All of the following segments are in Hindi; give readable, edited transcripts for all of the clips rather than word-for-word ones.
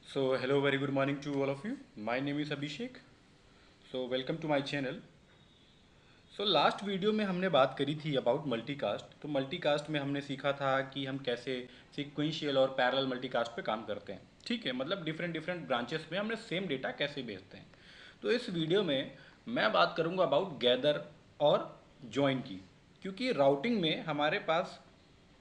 So hello, very good morning to all of you. My name is Abhishek. So welcome to my channel. So last video में हमने बात करी थी अबाउट मल्टीकास्ट। तो मल्टीकास्ट में हमने सीखा था कि हम कैसे सीक्वेंशियल और पैरेलल मल्टीकास्ट पे काम करते हैं। ठीक है, मतलब डिफरेंट डिफरेंट ब्रांचेस में हमने सेम डेटा कैसे भेजते हैं। तो इस वीडियो में मैं बात करूंगा अबाउट गैदर और जॉइन की, क्योंकि राउटिंग में हमारे पास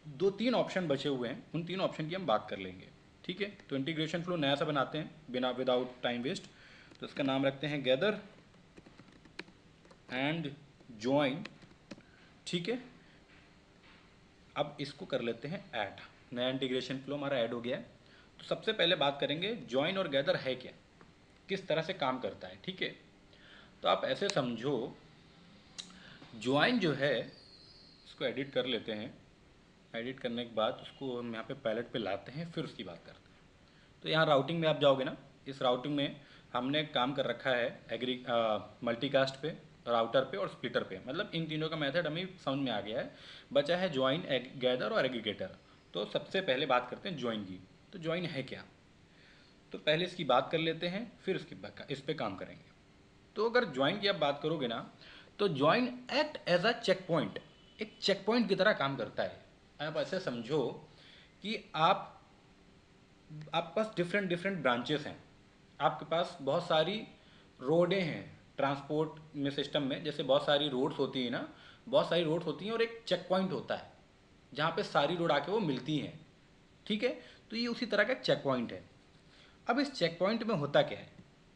दो तीन ऑप्शन बचे हुए हैं, उन तीन ऑप्शन की हम बात कर लेंगे। ठीक है, तो इंटीग्रेशन फ्लो नया सा बनाते हैं बिना विदाउट टाइम वेस्ट। तो इसका नाम रखते हैं गैदर एंड ज्वाइन। ठीक है, अब इसको कर लेते हैं ऐड। नया इंटीग्रेशन फ्लो हमारा ऐड हो गया है। तो सबसे पहले बात करेंगे ज्वाइन और गैदर है क्या, किस तरह से काम करता है। ठीक है, तो आप ऐसे समझो, ज्वाइन जो है इसको एडिट कर लेते हैं। एडिट करने के बाद उसको हम यहाँ पे पैलेट पे लाते हैं, फिर उसकी बात करते हैं। तो यहाँ राउटिंग में आप जाओगे ना, इस राउटिंग में हमने काम कर रखा है मल्टीकास्ट पे, राउटर पे और स्प्लिटर पे। मतलब इन तीनों का मेथड हमें समझ में आ गया है। बचा है ज्वाइन, गैदर और एग्रीगेटर। तो सबसे पहले बात करते हैं ज्वाइन की। तो ज्वाइन है क्या, तो पहले इसकी बात कर लेते हैं, फिर इस पे काम करेंगे। तो अगर ज्वाइन की आप बात करोगे ना, तो join act as a check point, एक चेक पॉइंट की तरह काम करता है। आप ऐसे समझो कि आपके पास डिफरेंट डिफरेंट ब्रांचेस हैं। आपके पास बहुत सारी रोडें हैं ट्रांसपोर्ट में, सिस्टम में जैसे बहुत सारी रोड्स होती हैं ना, बहुत सारी रोड्स होती हैं और एक चेक पॉइंट होता है जहाँ पे सारी रोड आके वो मिलती हैं। ठीक है, तो ये उसी तरह का एक चेक पॉइंट है। अब इस चेक पॉइंट में होता क्या है,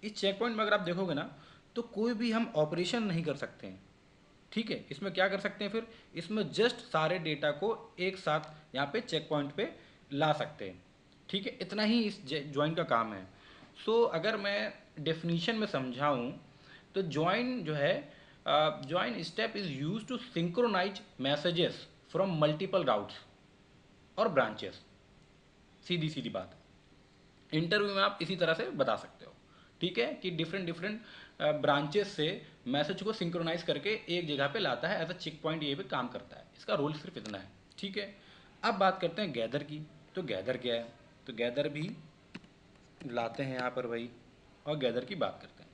इस चेक पॉइंट में अगर आप देखोगे ना, तो कोई भी हम ऑपरेशन नहीं कर सकते हैं। ठीक है, इसमें क्या कर सकते हैं फिर, इसमें जस्ट सारे डेटा को एक साथ यहाँ पे चेक पॉइंट पे ला सकते हैं। ठीक है, इतना ही इस ज्वाइन का काम है। सो अगर मैं डेफिनीशन में समझाऊँ, तो ज्वाइन जो है, join step is use to synchronize messages from multiple routes और ब्रांचेस। सीधी सीधी बात, इंटरव्यू में आप इसी तरह से बता सकते हो। ठीक है, कि डिफरेंट डिफरेंट ब्रांचेस से मैसेज को सिंक्रोनाइज करके एक जगह पे लाता है, एज अ चेक पॉइंट ये भी काम करता है। इसका रोल सिर्फ इतना है। ठीक है, अब बात करते हैं गैदर की। तो गैदर क्या है, तो गैदर भी लाते हैं यहाँ पर भाई, और गैदर की बात करते हैं।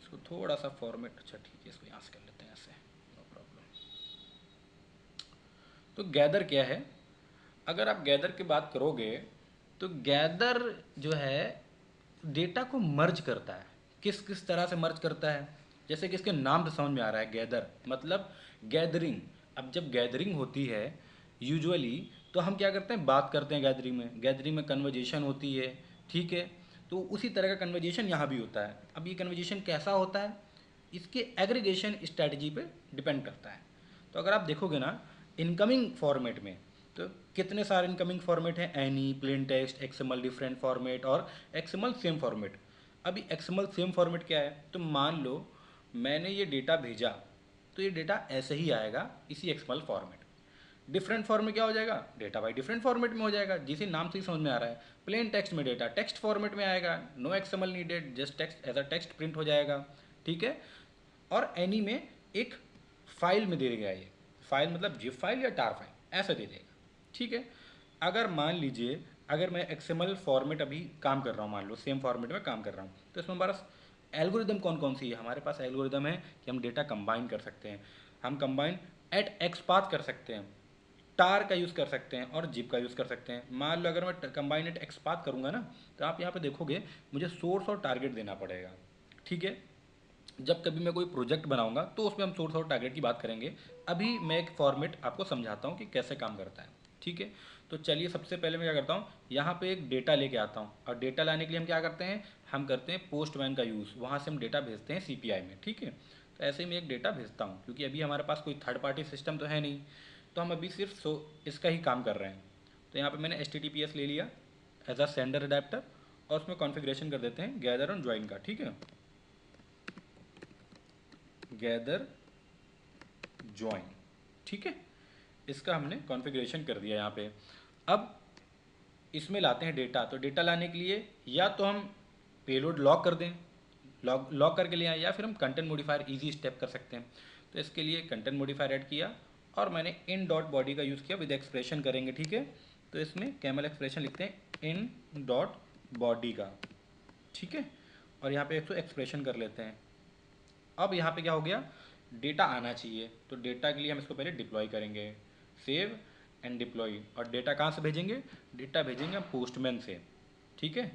इसको थोड़ा सा फॉर्मेट, अच्छा ठीक है, इसको यहाँ से कर लेते हैं ऐसे, नो प्रॉब्लम। तो गैदर क्या है, अगर आप गैदर की बात करोगे, तो गैदर जो है डेटा को मर्ज करता है। किस किस तरह से मर्ज करता है, जैसे कि इसके नाम से समझ में आ रहा है, गैदर मतलब गैदरिंग। अब जब गैदरिंग होती है यूजुअली, तो हम क्या करते हैं, बात करते हैं गैदरिंग में। गैदरिंग में कन्वर्जेशन होती है। ठीक है, तो उसी तरह का कन्वर्जेशन यहाँ भी होता है। अब ये कन्वर्जेशन कैसा होता है, इसके एग्रीगेशन स्ट्रैटेजी पे डिपेंड करता है। तो अगर आप देखोगे ना, इनकमिंग फॉर्मेट में, तो कितने सारे इनकमिंग फॉर्मेट हैं, any, plain text, XML different format और एक्सएमएल सेम फॉर्मेट। अभी एक्सएमएल सेम फॉर्मेट क्या है, तो मान लो मैंने ये डेटा भेजा, तो ये डेटा ऐसे ही आएगा इसी एक्सएमएल फॉर्मेट। डिफरेंट फॉर्म में क्या हो जाएगा, डेटा बाई डिफरेंट फॉर्मेट में हो जाएगा, जिसे नाम से ही समझ में आ रहा है। प्लेन टेक्स्ट में डेटा टेक्स्ट फॉर्मेट में आएगा, no XML needed, just text as a text print हो जाएगा। ठीक है, और एनी में एक फाइल में दे देगा, ये फाइल मतलब जिप फाइल या टार फाइल ऐसा दे देगा। ठीक है, अगर मान लीजिए, अगर मैं एक्सएमएल फॉर्मेट अभी काम कर रहा हूँ, मान लो सेम फॉर्मेट में काम कर रहा हूँ, तो इसमें हमारा एल्गोरिदम कौन कौन सी है, हमारे पास एल्गोरिदम है कि हम डेटा कंबाइन कर सकते हैं। हम कंबाइन एट एक्स पाथ कर सकते हैं, टार का यूज़ कर सकते हैं और जिप का यूज़ कर सकते हैं। मान लो अगर मैं कंबाइन एट एक्स पाथ करूँगा ना, तो आप यहाँ पे देखोगे मुझे सोर्स और टारगेट देना पड़ेगा। ठीक है, जब कभी मैं कोई प्रोजेक्ट बनाऊंगा तो उसमें हम सोर्स और टारगेट की बात करेंगे। अभी मैं एक फॉर्मेट आपको समझाता हूँ कि कैसे काम करता है। ठीक है, तो चलिए सबसे पहले मैं क्या करता हूँ, यहाँ पे एक डेटा लेके आता हूँ, और डेटा लाने के लिए हम क्या करते हैं, हम करते हैं पोस्टमैन का यूज़। वहाँ से हम डेटा भेजते हैं सीपीआई में। ठीक है, तो ऐसे ही मैं एक डेटा भेजता हूँ, क्योंकि अभी हमारे पास कोई थर्ड पार्टी सिस्टम तो है नहीं, तो हम अभी सिर्फ इसका ही काम कर रहे हैं। तो यहाँ पर मैंने HTTPS ले लिया एज अ सेंडर अडेप्टर, और उसमें कॉन्फ़िगरेशन कर देते हैं गैदर और ज्वाइन का। ठीक है, गैदर ज्वाइन। ठीक है, इसका हमने कॉन्फ़िगरेशन कर दिया यहाँ पे। अब इसमें लाते हैं डेटा। तो डेटा लाने के लिए या तो हम पेलोड लॉक कर दें, लॉक करके ले आए, या फिर हम कंटेंट मॉडिफायर इजी स्टेप कर सकते हैं। तो इसके लिए कंटेंट मॉडिफायर ऐड किया, और मैंने इन डॉट बॉडी का यूज़ किया, विद एक्सप्रेशन करेंगे। ठीक है, तो इसमें कैमल एक्सप्रेशन लिखते हैं, इन डॉट बॉडी का, ठीक है। और यहाँ पे इसको एक्सप्रेशन कर लेते हैं। अब यहाँ पे क्या हो गया, डेटा आना चाहिए, तो डेटा के लिए हम इसको पहले डिप्लॉय करेंगे, सेव एंड डिप्लॉय। और डेटा कहाँ से भेजेंगे, डेटा भेजेंगे हम पोस्टमैन से, ठीक है।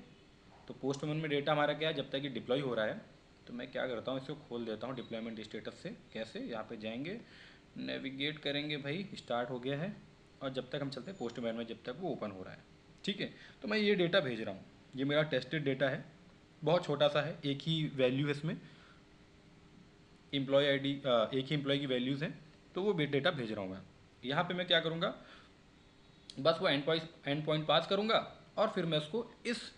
तो पोस्टमैन में डेटा हमारा क्या है, जब तक ये डिप्लॉय हो रहा है, तो मैं क्या करता हूँ, इसको खोल देता हूँ डिप्लॉयमेंट स्टेटस से। कैसे, यहाँ पे जाएंगे, नेविगेट करेंगे, भाई स्टार्ट हो गया है। और जब तक हम चलते हैं पोस्टमैन में, जब तक वो ओपन हो रहा है, ठीक है। तो मैं ये डेटा भेज रहा हूँ, ये मेरा टेस्टेड डेटा है, बहुत छोटा सा है, एक ही वैल्यू है इसमें, एम्प्लॉय आईडी, एक ही एम्प्लॉय की वैल्यूज़ हैं, तो वो डेटा भेज रहा हूँ मैं। यहाँ पे मैं क्या करूँगा, बस वो एंड पॉइंट पास करूँगा, और फिर मैं उसको इस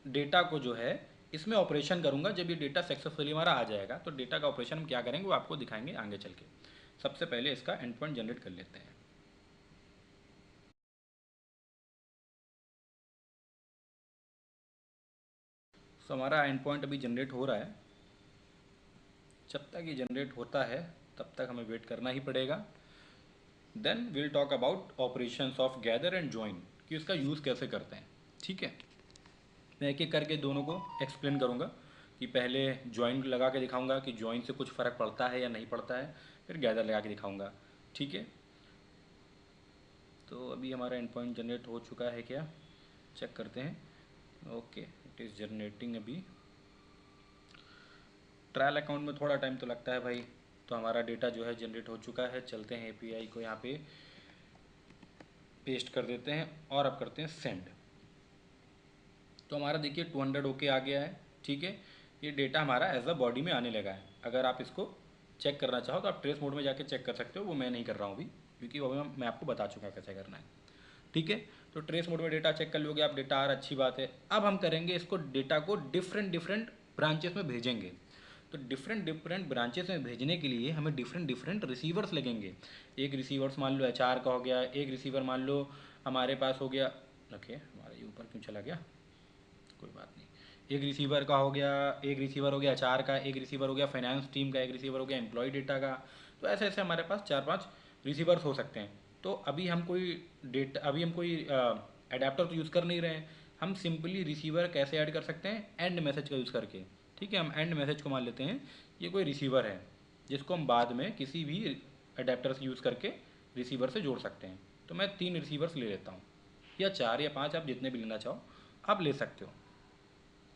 डेटा को जो है इसमें ऑपरेशन करूँगा। जब ये डेटा सक्सेसफुली हमारा आ जाएगा, तो डेटा का ऑपरेशन हम क्या करेंगे वो आपको दिखाएंगे आगे चल के। सबसे पहले इसका एंड पॉइंट जनरेट कर लेते हैं। तो हमारा एंड पॉइंट अभी जनरेट हो रहा है। जब तक ये जनरेट होता है तब तक हमें वेट करना ही पड़ेगा। Then will talk about operations of gather and join, कि उसका यूज़ कैसे करते हैं, ठीक है। मैं एक एक करके दोनों को एक्सप्लेन करूँगा, कि पहले ज्वाइन लगा के दिखाऊंगा कि ज्वाइन से कुछ फ़र्क पड़ता है या नहीं पड़ता है, फिर गैदर लगा के दिखाऊंगा, ठीक है। तो अभी हमारा एंड पॉइंट जनरेट हो चुका है क्या, चेक करते हैं। ओके, इट इज़ जनरेटिंग अभी। ट्रायल अकाउंट में थोड़ा टाइम तो लगता है भाई। तो हमारा डेटा जो है जनरेट हो चुका है। चलते हैं एपीआई को यहाँ पे पेस्ट कर देते हैं, और अब करते हैं सेंड। तो हमारा देखिए 200 ओके आ गया है, ठीक है। ये डेटा हमारा एज अ बॉडी में आने लगा है। अगर आप इसको चेक करना चाहो तो आप ट्रेस मोड में जाके चेक कर सकते हो, वो मैं नहीं कर रहा हूँ अभी, क्योंकि वो मैं आपको बता चुका कैसे करना है, ठीक है। तो ट्रेस मोड में डेटा चेक कर लोगे आप, डेटा आ रहा, अच्छी बात है। अब हम करेंगे इसको, डेटा को डिफरेंट डिफरेंट ब्रांचेस में भेजेंगे। तो डिफरेंट डिफरेंट ब्रांचेस में भेजने के लिए हमें डिफरेंट डिफरेंट रिसीवर्स लगेंगे। एक रिसीवर्स मान लो एचआर का हो गया, एक रिसीवर मान लो हमारे पास हो गया, ओके हमारा ये ऊपर क्यों चला गया, कोई बात नहीं। एक रिसीवर का हो गया, एक रिसीवर हो गया एचआर का, एक रिसीवर हो गया फाइनेंस टीम का, एक रिसीवर हो गया एम्प्लॉय डेटा का। तो ऐसे ऐसे हमारे पास 4-5 रिसीवर्स हो सकते हैं। तो अभी हम कोई अडेप्टर तो यूज़ कर नहीं रहे हैं। हम सिंपली रिसीवर कैसे ऐड कर सकते हैं, एंड मैसेज का यूज़ करके, ठीक है। हम एंड मैसेज को मान लेते हैं ये कोई रिसीवर है, जिसको हम बाद में किसी भी अडेप्टर से यूज़ करके रिसीवर से जोड़ सकते हैं। तो मैं 3 रिसीवर्स ले लेता हूँ, या 4 या 5, आप जितने भी लेना चाहो आप ले सकते हो।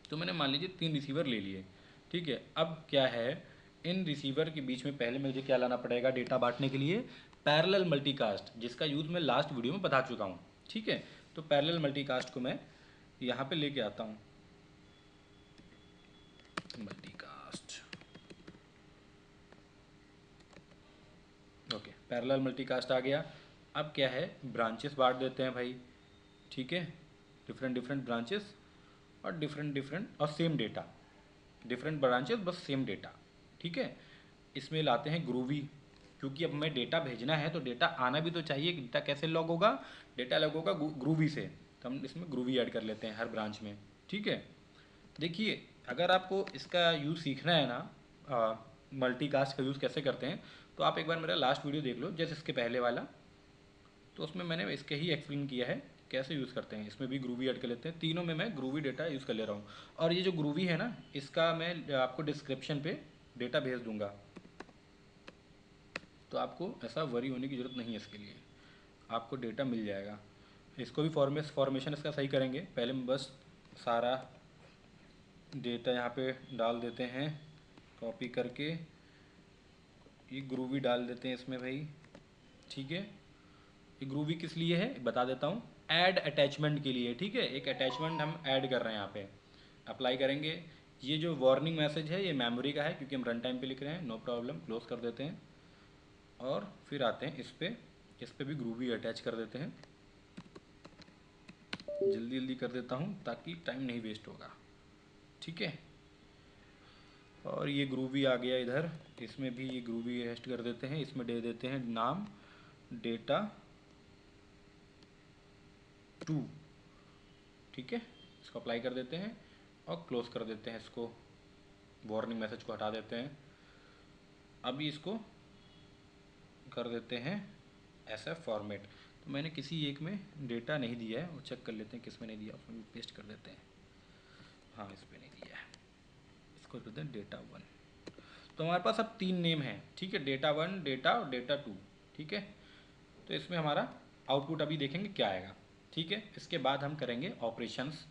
तो मैंने मान लीजिए 3 रिसीवर ले लिए, ठीक है। अब क्या है, इन रिसीवर के बीच में पहले मुझे क्या लाना पड़ेगा डेटा बांटने के लिए, पैरेलल मल्टीकास्ट, जिसका यूज़ मैं लास्ट वीडियो में बता चुका हूँ, ठीक है। तो पैरेलल मल्टीकास्ट को मैं यहाँ पे लेके आता हूँ, मल्टीकास्ट, ओके पैरेलल मल्टीकास्ट आ गया। अब क्या है, ब्रांचेस बांट देते हैं भाई, ठीक है। डिफरेंट डिफरेंट ब्रांचेस, और डिफरेंट डिफरेंट और सेम डेटा, डिफरेंट ब्रांचेस बस सेम डेटा, ठीक है। इसमें लाते हैं ग्रूवी, क्योंकि अब हमें डेटा भेजना है तो डेटा आना भी तो चाहिए। डेटा कैसे लॉग होगा, डेटा लॉग होगा ग्रूवी से, तो हम इसमें ग्रूवी ऐड कर लेते हैं हर ब्रांच में, ठीक है। देखिए अगर आपको इसका यूज़ सीखना है ना, मल्टीकास्ट का यूज़ कैसे करते हैं, तो आप एक बार मेरा लास्ट वीडियो देख लो, जैसे इसके पहले वाला, तो उसमें मैंने इसके ही एक्सप्लेन किया है कैसे यूज़ करते हैं। इसमें भी ग्रूवी ऐड कर लेते हैं, तीनों में मैं ग्रूवी डेटा यूज़ कर ले रहा हूँ। और ये जो ग्रूवी है ना, इसका मैं आपको डिस्क्रिप्शन पे डेटा भेज दूंगा, तो आपको ऐसा वरी होने की ज़रूरत नहीं है, इसके लिए आपको डेटा मिल जाएगा। इसको भी फॉर्मेशन इसका सही करेंगे। पहले हम बस सारा डेटा यहाँ पे डाल देते हैं, कॉपी करके ये ग्रूवी डाल देते हैं इसमें भाई, ठीक है। ये ग्रूवी किस लिए है बता देता हूँ, ऐड अटैचमेंट के लिए, ठीक है। एक अटैचमेंट हम ऐड कर रहे हैं यहाँ पे, अप्लाई करेंगे। ये जो वार्निंग मैसेज है ये मेमोरी का है, क्योंकि हम रन टाइम पे लिख रहे हैं, नो प्रॉब्लम, क्लोज कर देते हैं। और फिर आते हैं इस पे भी ग्रूवी अटैच कर देते हैं। जल्दी जल्दी कर देता हूँ ताकि टाइम नहीं वेस्ट होगा, ठीक है। और ये ग्रूवी आ गया इधर, इसमें भी ये ग्रूवी एड कर देते हैं। इसमें दे देते हैं नाम डेटा 2, ठीक है। इसको अप्लाई कर देते हैं और क्लोज कर देते हैं इसको, वार्निंग मैसेज को हटा देते हैं। अभी इसको कर देते हैं ऐसा फॉर्मेट, तो मैंने किसी एक में डेटा नहीं दिया है, वो चेक कर लेते हैं किस में नहीं दिया, उसमें भी पेस्ट कर देते हैं। हाँ, इस पर नहीं दिया है, इसको कर देते हैं डेटा 1। तो हमारे पास अब 3 नेम हैं, ठीक है, डेटा 1, डेटा और डेटा 2, ठीक है। तो इसमें हमारा आउटपुट अभी देखेंगे क्या आएगा, ठीक है। इसके बाद हम करेंगे ऑपरेशंस,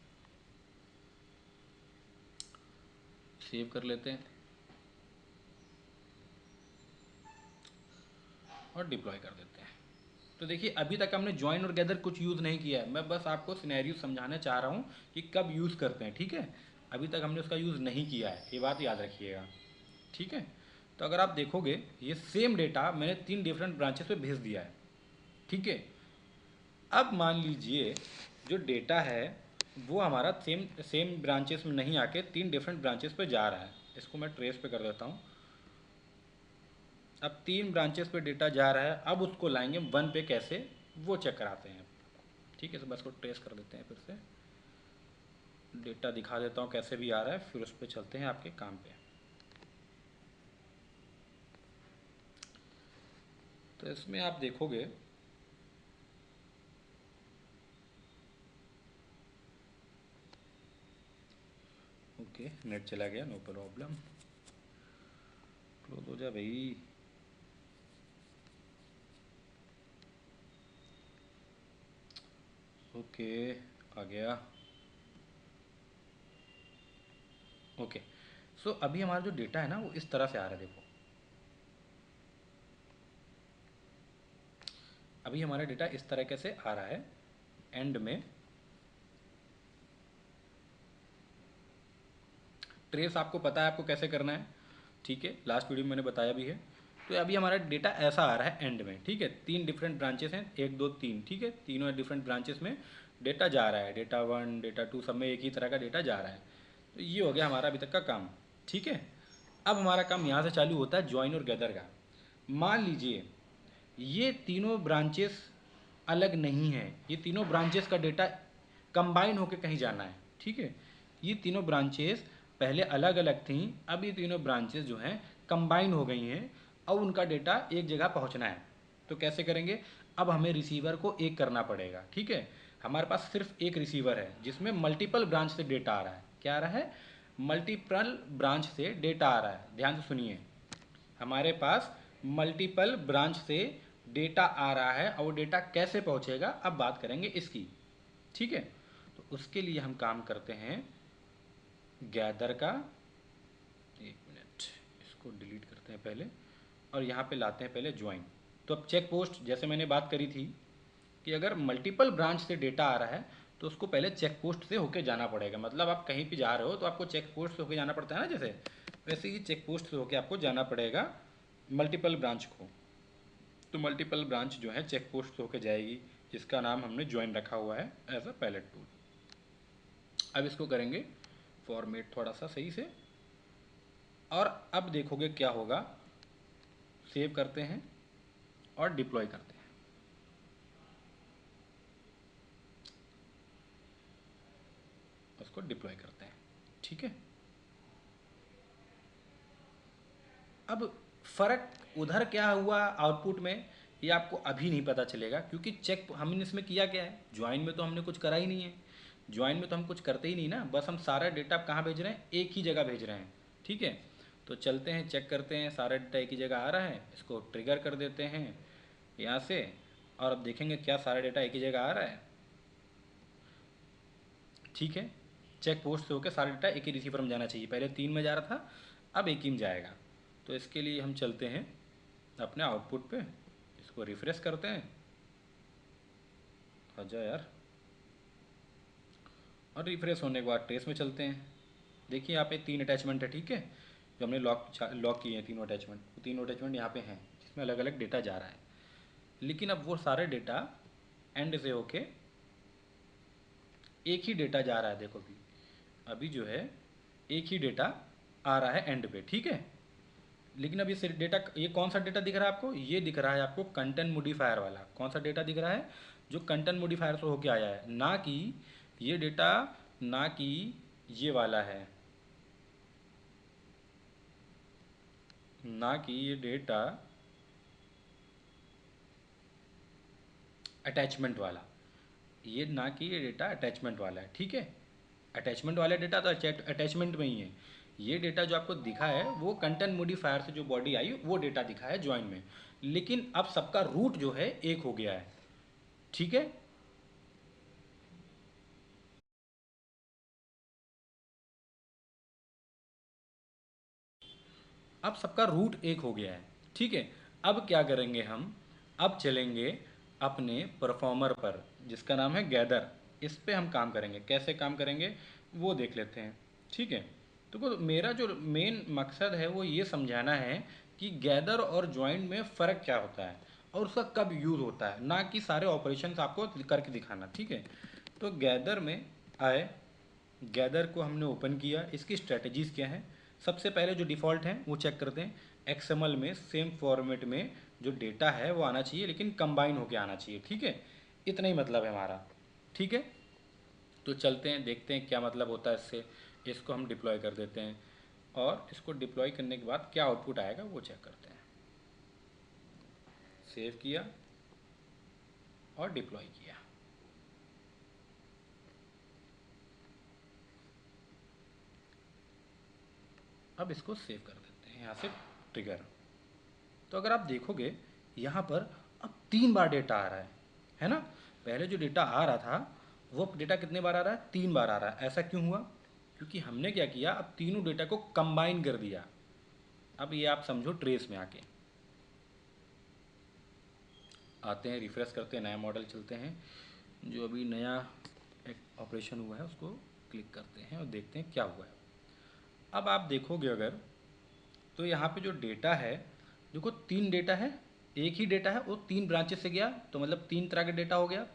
सेव कर लेते हैं और डिप्लॉय कर देते हैं। तो देखिए अभी तक हमने ज्वाइन और गैदर कुछ यूज़ नहीं किया है, मैं बस आपको सिनेरियो समझाना चाह रहा हूँ कि कब यूज़ करते हैं, ठीक है। अभी तक हमने उसका यूज़ नहीं किया है, ये बात याद रखिएगा, ठीक है। तो अगर आप देखोगे ये सेम डेटा मैंने 3 डिफरेंट ब्रांचेस पे भेज दिया है, ठीक है। अब मान लीजिए जो डेटा है वो हमारा सेम सेम ब्रांचेस में नहीं आके 3 डिफरेंट ब्रांचेस पे जा रहा है। इसको मैं ट्रेस पे कर देता हूँ। अब 3 ब्रांचेस पे डेटा जा रहा है, अब उसको लाएंगे 1 पे कैसे, वो चेक कराते हैं, ठीक है। तो बस को ट्रेस कर देते हैं, फिर से डेटा दिखा देता हूँ कैसे भी आ रहा है, फिर उस पर चलते हैं आपके काम पे। तो इसमें आप देखोगे ओके, नेट चला गया, नो प्रॉब्लम, क्लोज हो जा भाई। ओके, आ गया। ओके, सो अभी हमारा जो डेटा है ना वो इस तरह से आ रहा है, देखो अभी हमारा डेटा इस तरीके से आ रहा है। एंड में ट्रेस आपको पता है आपको कैसे करना है, ठीक है, लास्ट वीडियो में मैंने बताया भी है। तो अभी हमारा डेटा ऐसा आ रहा है एंड में, ठीक है। 3 डिफरेंट ब्रांचेस हैं, 1 2 3, ठीक है, तीनों डिफरेंट ब्रांचेस में डेटा जा रहा है, डेटा 1 डेटा 2 सब में एक ही तरह का डेटा जा रहा है। तो ये हो गया हमारा अभी तक का काम, ठीक है। अब हमारा काम यहाँ से चालू होता है ज्वाइन और गैदर का। मान लीजिए ये तीनों ब्रांचेस अलग नहीं है, ये तीनों ब्रांचेस का डेटा कंबाइन होकर कहीं जाना है, ठीक है। ये तीनों ब्रांचेस पहले अलग अलग थी, अब ये तीनों ब्रांचेस जो हैं कंबाइन हो गई हैं, अब उनका डेटा एक जगह पहुंचना है। तो कैसे करेंगे, अब हमें रिसीवर को एक करना पड़ेगा, ठीक है। हमारे पास सिर्फ एक रिसीवर है जिसमें मल्टीपल ब्रांच से डेटा आ रहा है। क्या आ रहा है, मल्टीपल ब्रांच से डेटा आ रहा है, ध्यान से सुनिए। हमारे पास मल्टीपल ब्रांच से डेटा आ रहा है और वो डेटा कैसे पहुंचेगा अब बात करेंगे इसकी, ठीक है। तो उसके लिए हम काम करते हैं गैदर का, एक मिनट इसको डिलीट करते हैं पहले, और यहाँ पे लाते हैं पहले ज्वाइन। तो अब चेक पोस्ट जैसे मैंने बात करी थी कि अगर मल्टीपल ब्रांच से डेटा आ रहा है तो उसको पहले चेक पोस्ट से होके जाना पड़ेगा। मतलब आप कहीं भी जा रहे हो तो आपको चेक पोस्ट से होके जाना पड़ता है ना, जैसे वैसे ही चेक पोस्ट से होके आपको जाना पड़ेगा मल्टीपल ब्रांच को। तो मल्टीपल ब्रांच जो है चेक पोस्ट होकर जाएगी, जिसका नाम हमने ज्वाइन रखा हुआ है एज अ पैलेट टूल। अब इसको करेंगे फॉर्मेट थोड़ा सा सही से, और अब देखोगे क्या होगा, सेव करते हैं और डिप्लॉय करते हैं। उसको डिप्लॉय करते हैं, ठीक है। अब फ़र्क उधर क्या हुआ आउटपुट में, ये आपको अभी नहीं पता चलेगा, क्योंकि चेक हमने इसमें किया क्या है, ज्वाइन में तो हमने कुछ करा ही नहीं है। ज्वाइन में तो हम कुछ करते ही नहीं ना, बस हम सारा डेटा कहाँ भेज रहे हैं, एक ही जगह भेज रहे हैं, ठीक है। तो चलते हैं चेक करते हैं, सारा डेटा एक ही जगह आ रहा है, इसको ट्रिगर कर देते हैं यहाँ से, और अब देखेंगे क्या सारा डेटा एक ही जगह आ रहा है, ठीक है। चेक पोस्ट से होकर सारा डेटा एक ही रिसीवर में जाना चाहिए, पहले 3 में जा रहा था अब एक ही में जाएगा। तो इसके लिए हम चलते हैं अपने आउटपुट पे, इसको रिफ्रेश करते हैं, आजा यार, और रिफ्रेश होने के बाद ट्रेस में चलते हैं। देखिए यहाँ पे 3 अटैचमेंट है, ठीक है, जो हमने लॉक किए हैं तीनों अटैचमेंट, वो तीनों अटैचमेंट यहाँ पे हैं जिसमें अलग अलग डेटा जा रहा है। लेकिन अब वो सारे डेटा एंड से होके एक ही डेटा जा रहा है, देखो भी अभी जो है एक ही डेटा आ रहा है एंड पे, ठीक है। लेकिन अब ये डेटा, ये कौन सा डेटा दिख रहा है आपको, ये दिख रहा है आपको कंटेंट मोडिफायर वाला। कौन सा डेटा दिख रहा है, जो कंटेंट मोडिफायर से होके आया है, ना कि ये डेटा, ना कि ये वाला है, ना कि ये डेटा अटैचमेंट वाला, ये ना कि ये डेटा अटैचमेंट वाला है, ठीक है। अटैचमेंट वाला डेटा तो अटैचमेंट में ही है। ये डेटा जो आपको दिखा है वो कंटेंट मॉडिफायर से जो बॉडी आई वो डेटा दिखा है ज्वाइन में, लेकिन अब सबका रूट जो है एक हो गया है, ठीक है। अब सबका रूट एक हो गया है, ठीक है। अब क्या करेंगे हम, अब चलेंगे अपने परफॉर्मर पर जिसका नाम है गैदर। इस पे हम काम करेंगे, कैसे काम करेंगे वो देख लेते हैं, ठीक है। तो मेरा जो मेन मकसद है वो ये समझाना है कि गैदर और ज्वाइन में फ़र्क क्या होता है और उसका कब यूज़ होता है, ना कि सारे ऑपरेशंस आपको करके दिखाना, ठीक है। तो गैदर में आए, गैदर को हमने ओपन किया, इसकी स्ट्रेटजीज़ क्या हैं। सबसे पहले जो डिफ़ॉल्ट हैं वो चेक करते हैं। एक्सएमएल में सेम फॉर्मेट में जो डेटा है वो आना चाहिए, लेकिन कंबाइन होके आना चाहिए, ठीक है। इतना ही मतलब है हमारा, ठीक है। तो चलते हैं देखते हैं क्या मतलब होता है इससे। इसको हम डिप्लॉय कर देते हैं और इसको डिप्लॉय करने के बाद क्या आउटपुट आएगा वो चेक करते हैं। सेव किया और डिप्लॉय किया। अब इसको सेव कर देते हैं यहाँ से ट्रिगर। तो अगर आप देखोगे यहाँ पर अब 3 बार डेटा आ रहा है ना। पहले जो डेटा आ रहा था वो डेटा कितने बार आ रहा है, 3 बार आ रहा है। ऐसा क्यों हुआ, क्योंकि हमने क्या किया, अब तीनों डेटा को कंबाइन कर दिया। अब ये आप समझो ट्रेस में आके आते हैं, रिफ्रेश करते हैं, नया मॉडल चलते हैं। जो अभी नया एक ऑपरेशन हुआ है उसको क्लिक करते हैं और देखते हैं क्या हुआ है। अब आप देखोगे अगर, तो यहाँ पे जो डेटा है, देखो 3 डेटा है, एक ही डेटा है वो 3 ब्रांचेस से गया, तो मतलब 3 तरह का डेटा हो गया।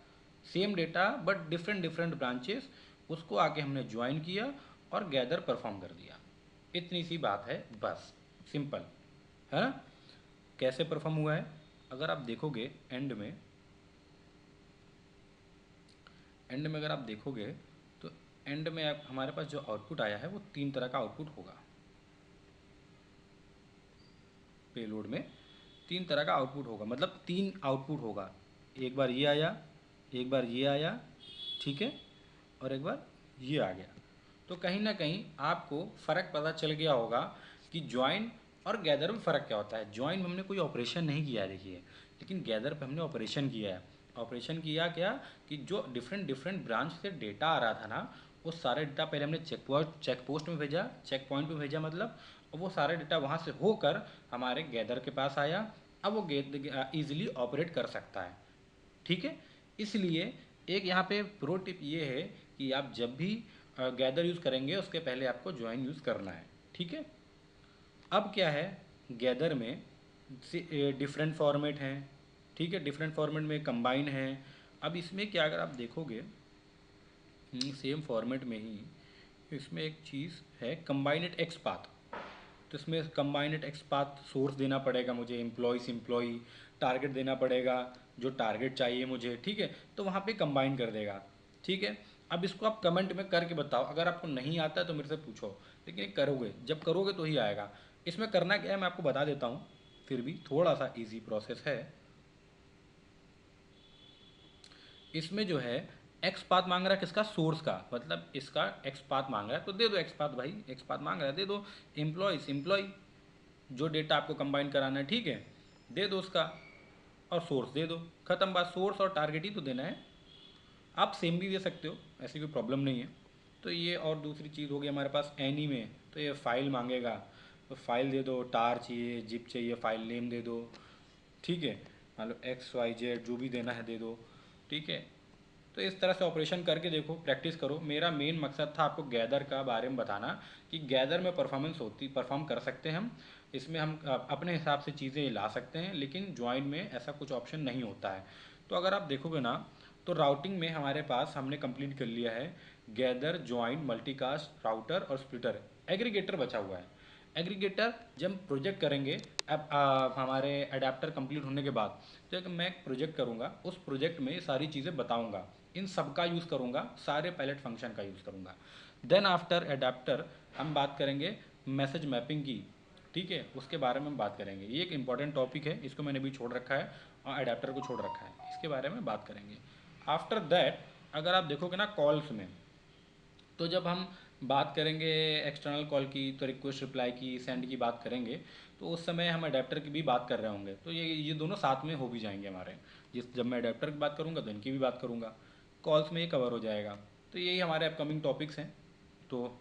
Same data but different different branches, उसको आके हमने ज्वाइन किया और गैदर परफॉर्म कर दिया। इतनी सी बात है बस, सिंपल है ना। कैसे परफॉर्म हुआ है, अगर आप देखोगे एंड में अगर आप देखोगे तो एंड में आप हमारे पास जो आउटपुट आया है वो 3 तरह का आउटपुट होगा। पेलोड में 3 तरह का आउटपुट होगा, मतलब 3 आउटपुट होगा। एक बार ये आया, एक बार ये आया, ठीक है, और एक बार ये आ गया। तो कहीं ना कहीं आपको फ़र्क पता चल गया होगा कि ज्वाइन और गैदर में फ़र्क क्या होता है। ज्वाइन में हमने कोई ऑपरेशन नहीं किया है देखिए, लेकिन गैदर पे हमने ऑपरेशन किया है। ऑपरेशन किया क्या, कि जो डिफरेंट डिफरेंट ब्रांच से डेटा आ रहा था ना, वो सारे डेटा पहले हमने चेक पोस्ट में भेजा, चेक पॉइंट में भेजा मतलब, और वो सारे डेटा वहाँ से होकर हमारे गैदर के पास आया। अब वो ईजिली ऑपरेट कर सकता है, ठीक है। इसलिए एक यहाँ पे प्रो टिप ये है कि आप जब भी गैदर यूज़ करेंगे उसके पहले आपको ज्वाइन यूज़ करना है, ठीक है। अब क्या है, गैदर में डिफरेंट फॉर्मेट हैं, ठीक है, डिफरेंट फॉर्मेट में कंबाइन है। अब इसमें क्या, अगर आप देखोगे सेम फॉर्मेट में ही इसमें एक चीज़ है कंबाइनेड एक्स पाथ। तो इसमें कंबाइनेड एक्स पाथ सोर्स देना पड़ेगा मुझे, एम्प्लॉय टारगेट देना पड़ेगा, जो टारगेट चाहिए मुझे, ठीक है। तो वहाँ पे कंबाइन कर देगा, ठीक है। अब इसको आप कमेंट में करके बताओ, अगर आपको नहीं आता है तो मेरे से पूछो, लेकिन ये करोगे, जब करोगे तो ही आएगा। इसमें करना क्या है मैं आपको बता देता हूँ, फिर भी थोड़ा सा इजी प्रोसेस है। इसमें जो है एक्स पाथ मांग रहा है किसका, सोर्स का, मतलब इसका एक्स पाथ मांग रहा है तो दे दो एक्स पाथ, भाई एक्स पाथ मांग रहा है दे दो। एम्प्लॉय जो डेटा आपको कंबाइन कराना है, ठीक है, दे दो उसका, और सोर्स दे दो, खत्म बात। सोर्स और टारगेट ही तो देना है। आप सेम भी दे सकते हो, ऐसी कोई प्रॉब्लम नहीं है। तो ये और दूसरी चीज़ होगी हमारे पास एनी में, तो ये फाइल मांगेगा, तो फाइल दे दो, टार चाहिए, जिप चाहिए, फाइल नेम दे दो, ठीक है। मान लो XYZ जो भी देना है दे दो, ठीक है। तो इस तरह से ऑपरेशन करके देखो, प्रैक्टिस करो। मेरा मेन मकसद था आपको गैदर का बारे में बताना कि गैदर में परफॉर्म कर सकते हैं हम। इसमें हम अपने हिसाब से चीज़ें ला सकते हैं, लेकिन ज्वाइन में ऐसा कुछ ऑप्शन नहीं होता है। तो अगर आप देखोगे ना, तो राउटिंग में हमारे पास हमने कंप्लीट कर लिया है गैदर, ज्वाइन, मल्टीकास्ट, राउटर और स्प्लिटर। एग्रीगेटर बचा हुआ है। एग्रीगेटर जब प्रोजेक्ट करेंगे, अब हमारे अडेप्टर कंप्लीट होने के बाद, तो मैं एक प्रोजेक्ट करूँगा, उस प्रोजेक्ट में ये सारी चीज़ें बताऊँगा, इन सब का यूज़ करूँगा, सारे पैलेट फंक्शन का यूज़ करूँगा। देन आफ्टर अडेप्टर हम बात करेंगे मैसेज मैपिंग की, ठीक है, उसके बारे में हम बात करेंगे। ये एक इंपॉर्टेंट टॉपिक है, इसको मैंने भी छोड़ रखा है, और अडेप्टर को छोड़ रखा है, इसके बारे में बात करेंगे। आफ्टर दैट अगर आप देखोगे ना कॉल्स में, तो जब हम बात करेंगे एक्सटर्नल कॉल की, तो रिक्वेस्ट रिप्लाई की, सेंड की बात करेंगे, तो उस समय हम अडेप्टर की भी बात कर रहे होंगे, तो ये दोनों साथ में हो भी जाएंगे हमारे। जब मैं अडेप्टर की बात करूँगा तो इनकी भी बात करूँगा, कॉल्स में ये कवर हो जाएगा। तो यही हमारे अपकमिंग टॉपिक्स हैं, तो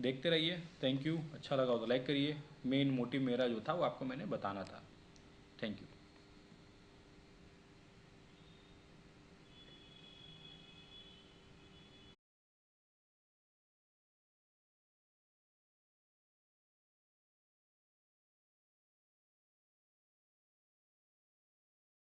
देखते रहिए। Thank you. अच्छा लगा हो तो लाइक करिए। मेन मोटिव मेरा जो था वो आपको मैंने बताना था। Thank you.